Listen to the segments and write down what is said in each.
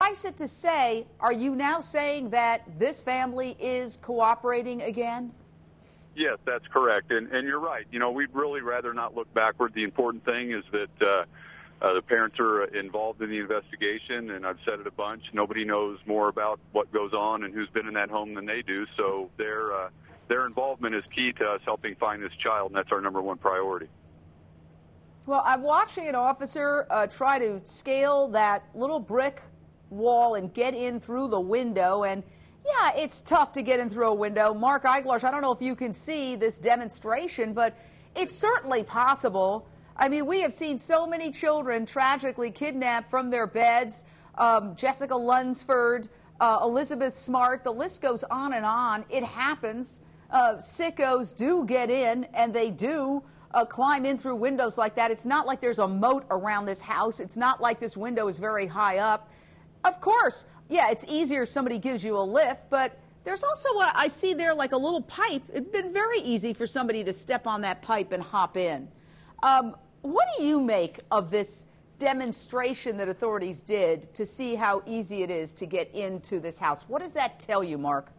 suffice it to say, are you now saying that this family is cooperating again? Yes, that's correct. And you're right. You know, we'd really rather not look backward. The important thing is that the parents are involved in the investigation, and I've said it a bunch. Nobody knows more about what goes on and who's been in that home than they do, so their involvement is key to us helping find this child, and that's our number one priority. Well, I'm watching an officer try to scale that little brick wall and get in through the window, and yeah, it's tough to get in through a window. Mark Eiglarsh, I don't know if you can see this demonstration, but it's certainly possible. I mean, we have seen so many children tragically kidnapped from their beds. Jessica Lunsford, Elizabeth Smart, the list goes on and on. It happens. Sickos do get in, and they do climb in through windows like that. It's not like there's a moat around this house. It's not like this window is very high up. Of course, yeah, it's easier if somebody gives you a lift, but there's also what I see there, like a little pipe. It'd been very easy for somebody to step on that pipe and hop in. What do you make of this demonstration that authorities did to see how easy it is to get into this house? What does that tell you, Mark?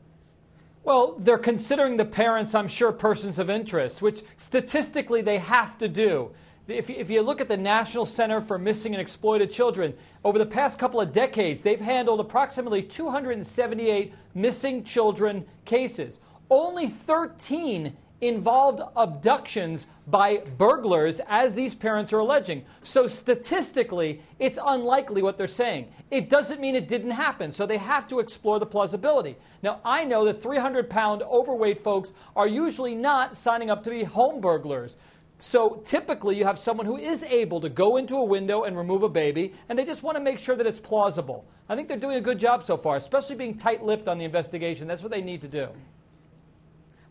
Well, they're considering the parents, I'm sure, persons of interest, which statistically they have to do. If you look at the National Center for Missing and Exploited Children, over the past couple of decades, they've handled approximately 278 missing children cases. Only 13 involved abductions by burglars, as these parents are alleging. So statistically, it's unlikely what they're saying. It doesn't mean it didn't happen, so they have to explore the plausibility. Now, I know that 300-pound overweight folks are usually not signing up to be home burglars. So typically you have someone who is able to go into a window and remove a baby, and they just want to make sure that it's plausible. I think they're doing a good job so far, especially being tight-lipped on the investigation. That's what they need to do.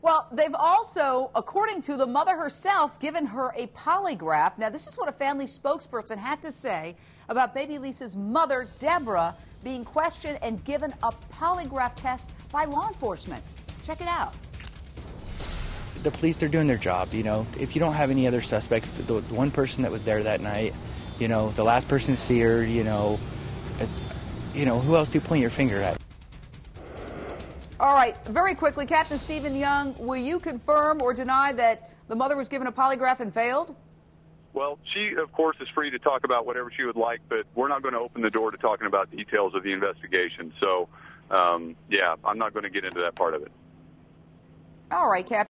Well, they've also, according to the mother herself, given her a polygraph. Now, this is what a family spokesperson had to say about baby Lisa's mother, Deborah, being questioned and given a polygraph test by law enforcement. Check it out. The police, they're doing their job, you know. If you don't have any other suspects, the one person that was there that night, you know, the last person to see her, you know, who else do you point your finger at? All right, very quickly, Captain Stephen Young, will you confirm or deny that the mother was given a polygraph and failed? Well, she, of course, is free to talk about whatever she would like, but we're not going to open the door to talking about details of the investigation. So, yeah, I'm not going to get into that part of it. All right, Captain.